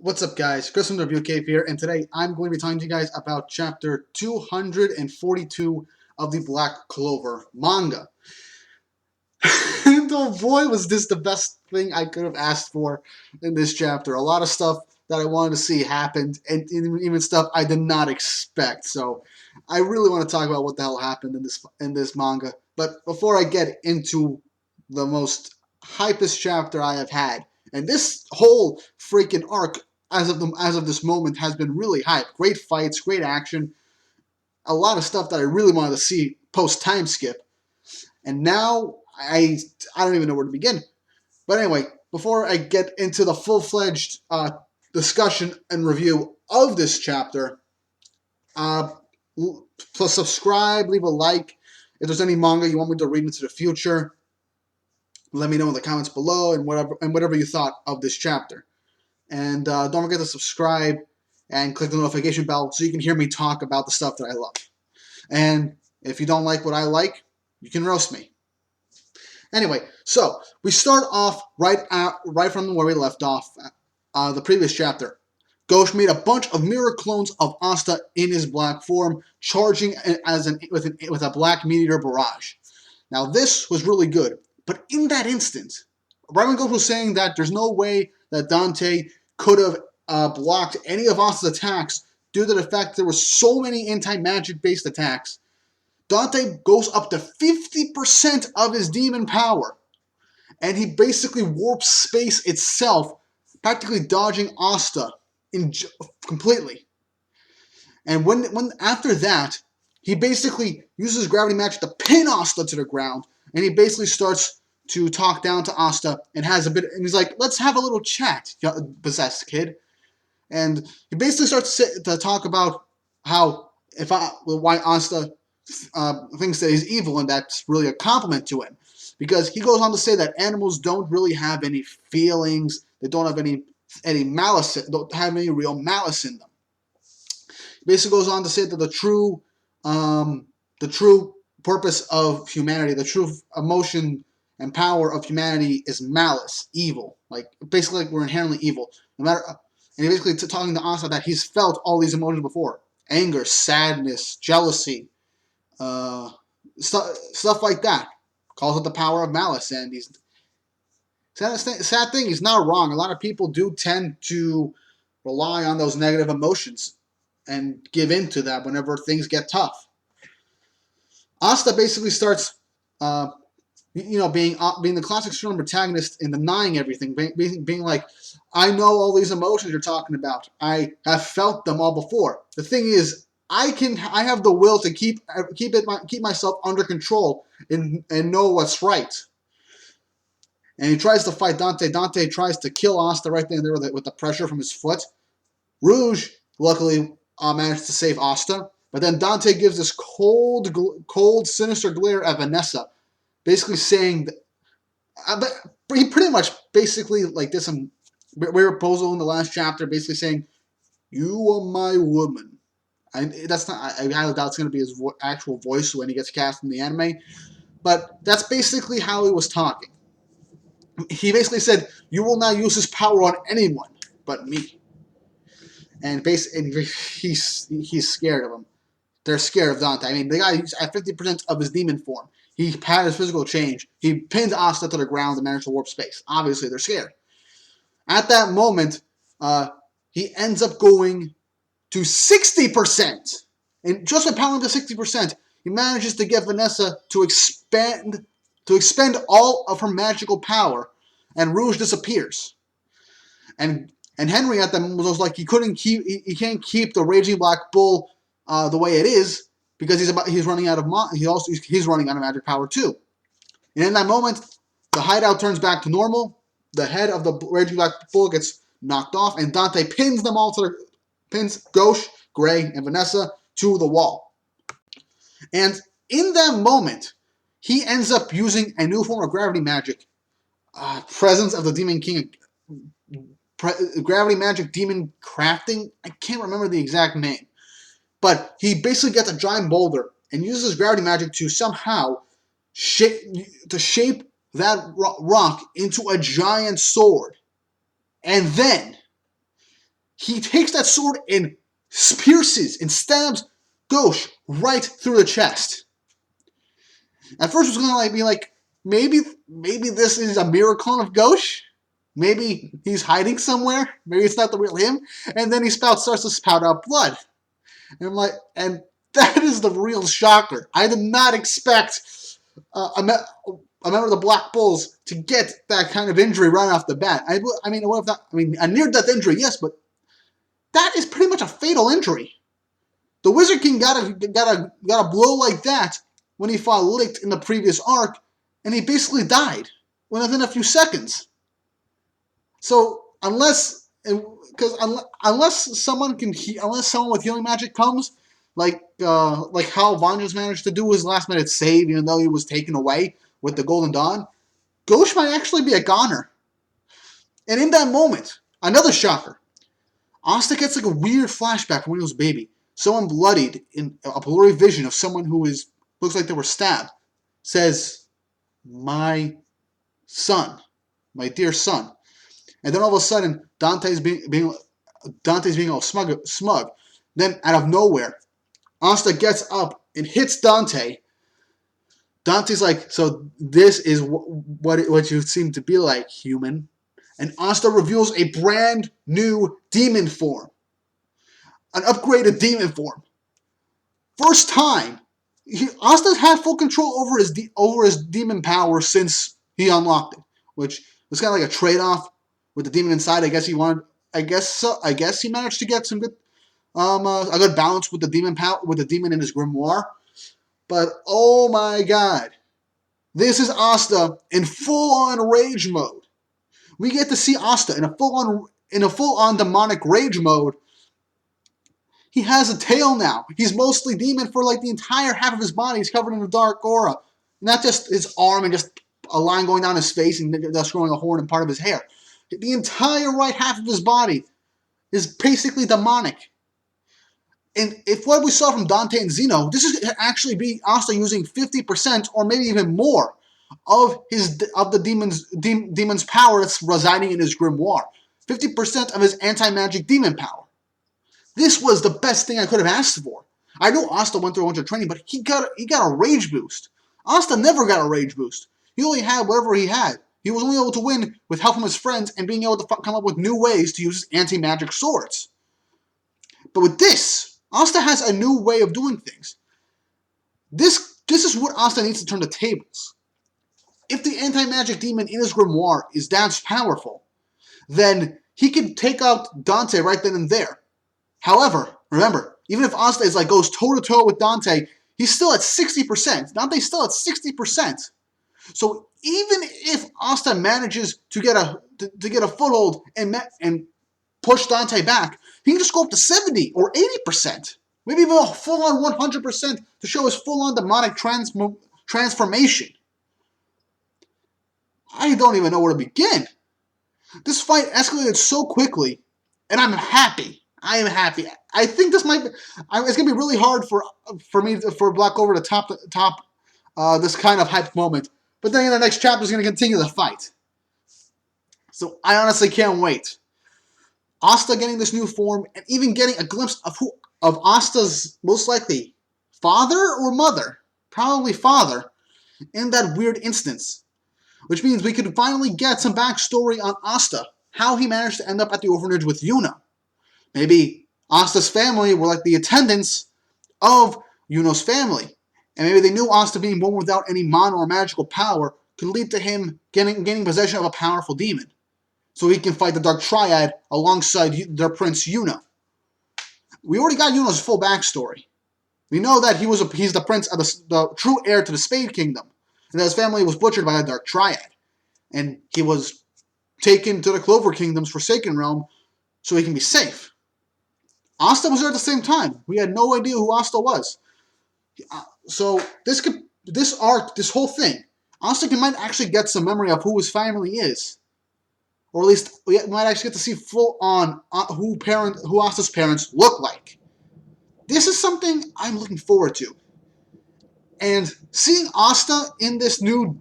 What's up, guys? Chris from the Review Cave here, and today I'm going to be talking to you guys about chapter 242 of the Black Clover manga. And oh boy, was this the best thing I could have asked for in this chapter. A lot of stuff that I wanted to see happened, and even stuff I did not expect. So I really want to talk about what the hell happened in this manga. But before I get into the most hypest chapter I have had, and this whole freaking arc as of this moment has been really hype. Great fights, great action, a lot of stuff that I really wanted to see post time skip. And now I don't even know where to begin. But anyway, before I get into the full-fledged discussion and review of this chapter, plus subscribe, leave a like. If there's any manga you want me to read into the future, let me know in the comments below and whatever you thought of this chapter. And don't forget to subscribe and click the notification bell so you can hear me talk about the stuff that I love. And if you don't like what I like, you can roast me. Anyway, so we start off right from where we left off, the previous chapter. Ghosh made a bunch of mirror clones of Asta in his black form, charging with a black meteor barrage. Now this was really good, but in that instant, right when Ghosh was saying that there's no way that Dante could have blocked any of Asta's attacks due to the fact there were so many anti-magic based attacks, Dante goes up to 50% of his demon power, and he basically warps space itself, practically dodging Asta completely. And when after that, he basically uses gravity magic to pin Asta to the ground, and he basically starts to talk down to Asta and and he's like, "Let's have a little chat, possessed kid." And he basically starts to talk about why Asta thinks that he's evil, and that's really a compliment to him, because he goes on to say that animals don't really have any feelings, they don't have any malice, don't have any real malice in them. He basically goes on to say that the true purpose of humanity, the true emotion and power of humanity is malice, evil. Like basically, like we're inherently evil. No matter, and he's basically talking to Asta that he's felt all these emotions before: anger, sadness, jealousy. Stuff like that. Calls it the power of malice, and he's sad thing. He's not wrong. A lot of people do tend to rely on those negative emotions and give in to that whenever things get tough. Asta basically starts, being the classic strong protagonist and denying everything, being like, "I know all these emotions you're talking about. I have felt them all before. The thing is, I have the will to keep myself under control and know what's right." And he tries to fight Dante. Dante tries to kill Asta right there and there with the pressure from his foot. Rouge, luckily, managed to save Asta. But then Dante gives this cold, sinister glare at Vanessa, basically saying that, he pretty much basically like this proposal in the last chapter, basically saying, "You are my woman." I highly doubt it's going to be his actual voice when he gets cast in the anime, but that's basically how he was talking. He basically said, "You will not use this power on anyone but me." And he's scared of him. They're scared of Dante. I mean, the guy at 50% of his demon form. He had his physical change. He pinned Asta to the ground and managed to warp space. Obviously, they're scared. At that moment, he ends up going to 60%. And just by powering to 60%, he manages to get Vanessa to expend all of her magical power, and Rouge disappears. And Henry at the moment was like he can't keep the Raging Black Bull the way it is, because he's running out of he's running out of magic power too. And in that moment, the hideout turns back to normal. The head of the Raging Black Bull gets knocked off, and Dante pins Ghosh, Gray, and Vanessa to the wall. And in that moment, he ends up using a new form of gravity magic, Presence of the Demon King, gravity magic demon crafting. I can't remember the exact name, but he basically gets a giant boulder and uses gravity magic to somehow shape that rock into a giant sword. And then he takes that sword and pierces and stabs Ghosh right through the chest. At first, it was gonna be like maybe this is a miracle of Ghosh. Maybe he's hiding somewhere. Maybe it's not the real him. And then he starts to spout out blood. And I'm like, and that is the real shocker. I did not expect a member of the Black Bulls to get that kind of injury right off the bat. I mean, what if that? I mean, a near-death injury, yes, but that is pretty much a fatal injury. The Wizard King got a blow like that when he fought Licht in the previous arc, and he basically died within a few seconds. So unless someone with healing magic comes, like how Vangelis managed to do his last minute save, even though he was taken away with the Golden Dawn, Ghosh might actually be a goner. And in that moment, another shocker. Asta gets like a weird flashback from when he was a baby. Someone bloodied in a blurry vision of someone who looks like they were stabbed. Says, "My son, my dear son." And then all of a sudden, Dante's being all smug. Then out of nowhere, Asta gets up and hits Dante. Dante's like, "So this is what you seem to be like, human." And Asta reveals a brand new demon form. An upgraded demon form. First time. Asta's had full control over his demon power since he unlocked it. Which was kind of like a trade-off with the demon inside. I guess he managed to get some good a good balance with the demon in his grimoire. But oh my god. This is Asta in full-on rage mode. We get to see Asta in a full-on demonic rage mode. He has a tail now. He's mostly demon for like the entire half of his body. He's covered in a dark aura. Not just his arm and just a line going down his face and thus growing a horn and part of his hair. The entire right half of his body is basically demonic. And if what we saw from Dante and Zeno, this is actually be Asta using 50% or maybe even more of the demon's power that's residing in his grimoire. 50% of his anti-magic demon power. This was the best thing I could have asked for. I know Asta went through a bunch of training, but he got a rage boost. Asta never got a rage boost. He only had whatever he had. He was only able to win with help from his friends and being able to come up with new ways to use his anti-magic swords. But with this, Asta has a new way of doing things. This is what Asta needs to turn the tables. If the anti-magic demon in his grimoire is that powerful, then he can take out Dante right then and there. However, remember, even if Asta goes toe-to-toe with Dante, he's still at 60%. Dante's still at 60%. So even if Asta manages to get a foothold and push Dante back, he can just go up to 70 or 80%. Maybe even a full-on 100% to show his full-on demonic transformation. I don't even know where to begin. This fight escalated so quickly, and I'm happy. I am happy. I think this might be. It's gonna be really hard for Black Clover to top this kind of hype moment. But then the next chapter is gonna continue the fight. So I honestly can't wait. Asta getting this new form and even getting a glimpse of Asta's most likely father or mother, probably father, in that weird instance. Which means we could finally get some backstory on Asta, how he managed to end up at the orphanage with Yuna. Maybe Asta's family were like the attendants of Yuno's family. And maybe they knew Asta being born without any mana or magical power could lead to him gaining possession of a powerful demon. So he can fight the Dark Triad alongside their prince Yuno. We already got Yuno's full backstory. We know that he's the prince of the true heir to the Spade Kingdom. And that his family was butchered by the Dark Triad. And he was taken to the Clover Kingdom's Forsaken Realm so he can be safe. Asta was there at the same time. We had no idea who Asta was. So this whole thing, Asta might actually get some memory of who his family is. Or at least we might actually get to see full on who Asta's parents look like. This is something I'm looking forward to. And seeing Asta in this new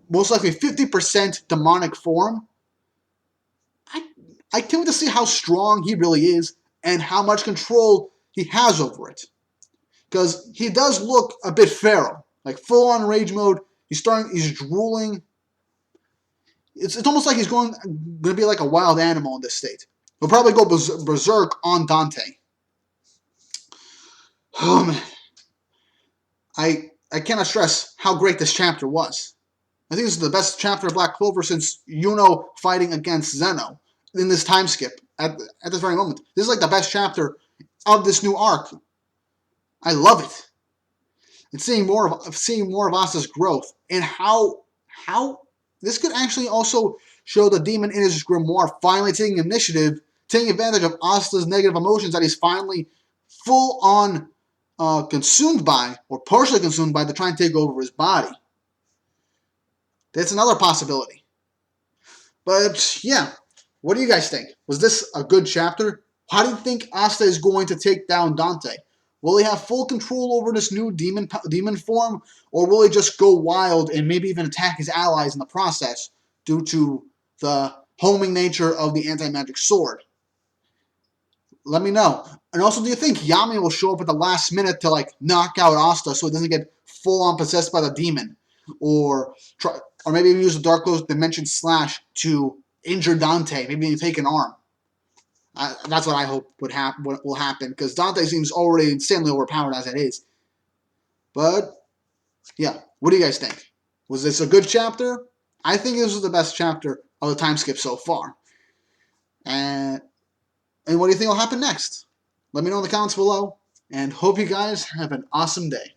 most likely 50% demonic form, I can't wait to see how strong he really is and how much control he has over it. Because he does look a bit feral, like full on rage mode. He's drooling. It's almost like he's going to be like a wild animal in this state. He'll probably go berserk on Dante. Oh man, I cannot stress how great this chapter was. I think this is the best chapter of Black Clover since Yuno fighting against Zeno in this time skip at this very moment. This is like the best chapter of this new arc. I love it. And seeing more of Asta's growth and how this could actually also show the demon in his grimoire finally taking initiative, taking advantage of Asta's negative emotions that he's finally full on consumed by, or partially consumed by, to try and take over his body. That's another possibility. But yeah, what do you guys think? Was this a good chapter? How do you think Asta is going to take down Dante? Will he have full control over this new demon form, or will he just go wild and maybe even attack his allies in the process due to the homing nature of the anti-magic sword? Let me know. And also, do you think Yami will show up at the last minute to like knock out Asta so he doesn't get full-on possessed by the demon, or maybe even use the Dark Close Dimension Slash to injure Dante, maybe even take an arm? That's what I hope will happen, because Dante seems already insanely overpowered as it is. But yeah, what do you guys think? Was this a good chapter? I think this was the best chapter of the time skip so far. And what do you think will happen next? Let me know in the comments below, and hope you guys have an awesome day.